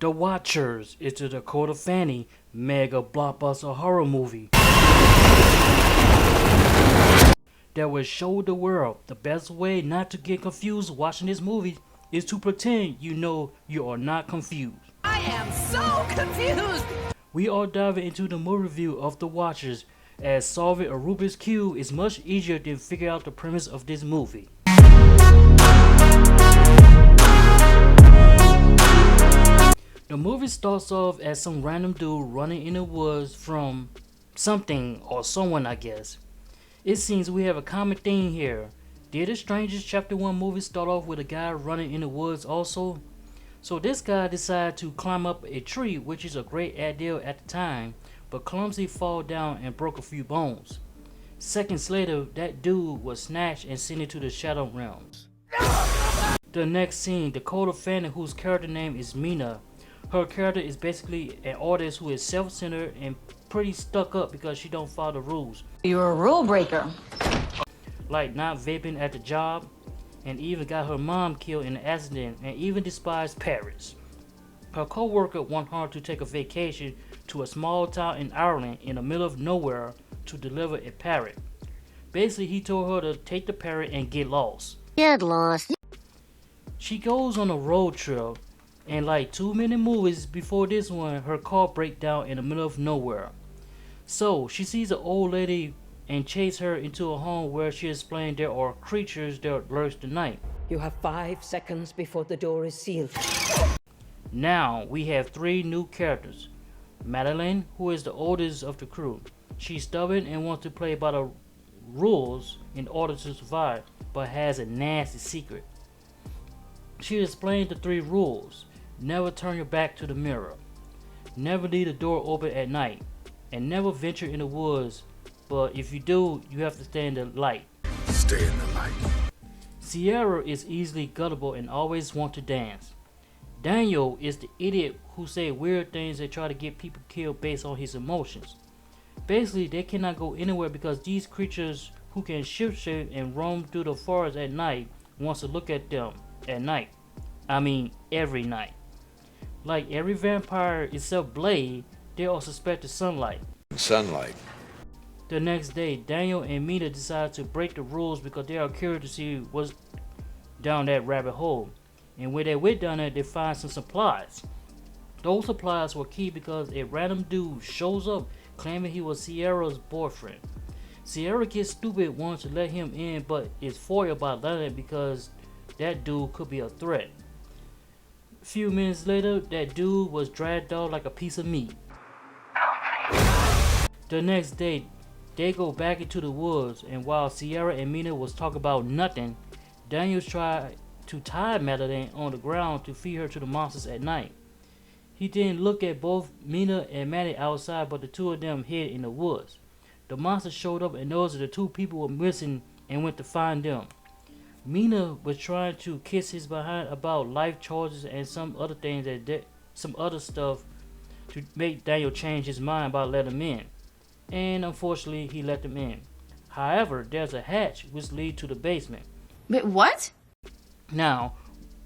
The Watchers is the Dakota Fanning mega blockbuster horror movie that will show the world the best way not to get confused watching this movie is to pretend you know you are not confused. I am so confused! We are diving into the movie review of The Watchers, as solving a Rubik's Cube is much easier than figure out the premise of this movie. The movie starts off as some random dude running in the woods from something or someone, I guess. It seems we have a common theme here. Did The Strangers Chapter 1 movie start off with a guy running in the woods also? So this guy decided to climb up a tree, which is a great idea at the time, but clumsily fall down and broke a few bones. Seconds later, that dude was snatched and sent into the Shadow Realms. The next scene, Dakota Fanning, whose character name is Mina. Her character is basically an artist who is self-centered and pretty stuck up because she don't follow the rules. You're a rule breaker. Like not vaping at the job, and even got her mom killed in an accident, and even despised parrots. Her co-worker wanted her to take a vacation to a small town in Ireland in the middle of nowhere to deliver a parrot. Basically, he told her to take the parrot and get lost. Get lost. She goes on a road trip, and like 2 minute movies before this one, her car breaks down in the middle of nowhere. So she sees an old lady and chase her into a home where she explained there are creatures that lurk the night. You have 5 seconds before the door is sealed. Now we have 3 new characters. Madeline, who is the oldest of the crew. She's stubborn and wants to play by the rules in order to survive, but has a nasty secret. She explained the 3 rules. Never turn your back to the mirror. Never leave the door open at night. And never venture in the woods, but if you do, you have to stay in the light. Stay in the light. Sierra is easily gullible and always wants to dance. Daniel is the idiot who say weird things that try to get people killed based on his emotions. Basically, they cannot go anywhere because these creatures who can shift and roam through the forest at night wants to look at them at night. I mean, every night. Like every vampire except Blade, they all suspect the sunlight. Sunlight. The next day, Daniel and Mina decide to break the rules because they are curious to see what's down that rabbit hole. And when they went down there, they find some supplies. Those supplies were key because a random dude shows up claiming he was Sierra's boyfriend. Sierra gets stupid, wants to let him in, but is foiled by Leonard because that dude could be a threat. A few minutes later, that dude was dragged out like a piece of meat. The next day, they go back into the woods, and while Sierra and Mina was talking about nothing, Daniel tried to tie Madeline on the ground to feed her to the monsters at night. He didn't look at both Mina and Maddie outside, but the 2 of them hid in the woods. The monsters showed up and noticed that the 2 people were missing and went to find them. Mina was trying to kiss his behind about life choices and some other things some other stuff to make Daniel change his mind about letting him in. And unfortunately, he let them in. However, there's a hatch which leads to the basement. Wait, what? Now,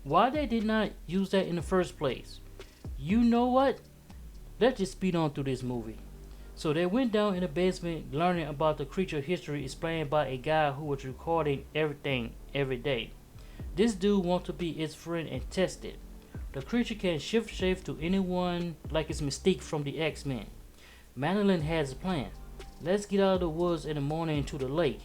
why they did not use that in the first place? You know what? Let's just speed on through this movie. So they went down in the basement learning about the creature history explained by a guy who was recording everything every day. This dude wants to be its friend and test it. The creature can shift shape to anyone like it's Mystique from the X-Men. Madeline has a plan. Let's get out of the woods in the morning to the lake.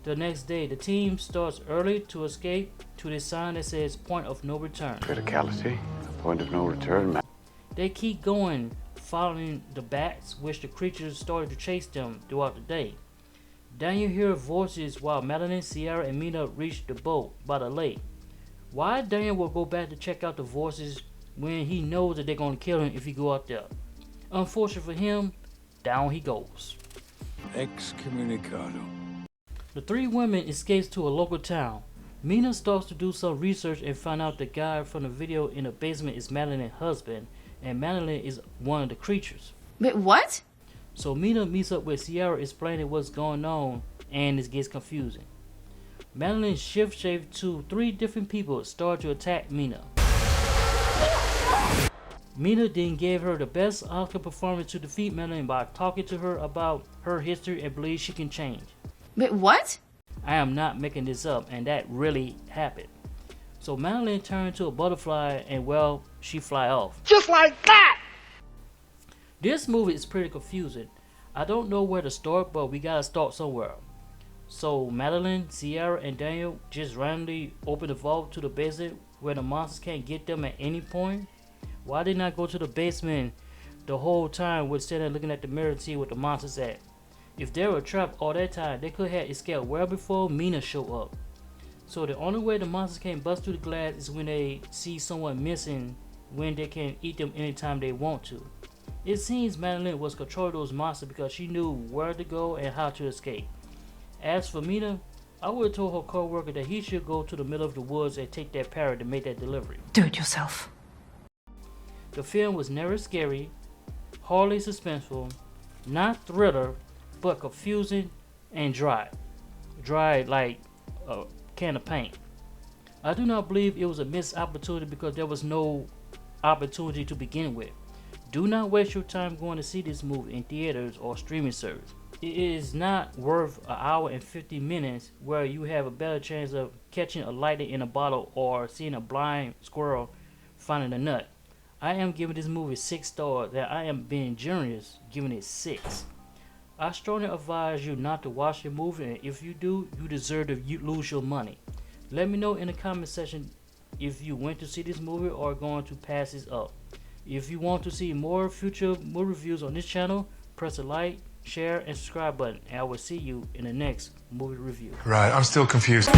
The next day, the team starts early to escape to the sign that says point of no return. Criticality, point of no return, man. They keep going, following the bats, which the creatures started to chase them throughout the day. Daniel hears voices while Madeline, Sierra, and Mina reach the boat by the lake. Why Daniel will go back to check out the voices when he knows that they're going to kill him if he go out there? Unfortunately for him, down he goes. Excommunicado. The 3 women escapes to a local town. Mina starts to do some research and find out the guy from the video in the basement is Madeline's husband, and Madeline is one of the creatures. Wait, what? So Mina meets up with Sierra explaining what's going on, and it gets confusing. Madeline shift shape to 3 different people start to attack Mina. Mina then gave her the best Oscar performance to defeat Madeline by talking to her about her history and believes she can change. Wait, what? I am not making this up, and that really happened. So Madeline turned to a butterfly and, well, she fly off. Just like that! This movie is pretty confusing. I don't know where to start, but we gotta start somewhere. So Madeline, Sierra, and Daniel just randomly open the vault to the basement where the monsters can't get them at any point? Why did not go to the basement the whole time with sitting looking at the mirror to see what the monsters at? If they were trapped all that time, they could have escaped well before Mina showed up. So the only way the monsters can bust through the glass is when they see someone missing, when they can eat them anytime they want to. It seems Madeline was controlling those monsters because she knew where to go and how to escape. As for Mina, I would have told her co-worker that he should go to the middle of the woods and take that parrot to make that delivery. Do it yourself. The film was never scary, hardly suspenseful, not thriller, but confusing and dry. Dry like a can of paint. I do not believe it was a missed opportunity because there was no opportunity to begin with. Do not waste your time going to see this movie in theaters or streaming service. It is not worth an hour and 50 minutes where you have a better chance of catching a lightning in a bottle or seeing a blind squirrel finding a nut. I am giving this movie 6 stars, and I am being generous giving it 6. I strongly advise you not to watch the movie, and if you do, you deserve to lose your money. Let me know in the comment section if you went to see this movie or are going to pass this up. If you want to see more future movie reviews on this channel, press the like, share, and subscribe button, and I will see you in the next movie review. Right, I'm still confused.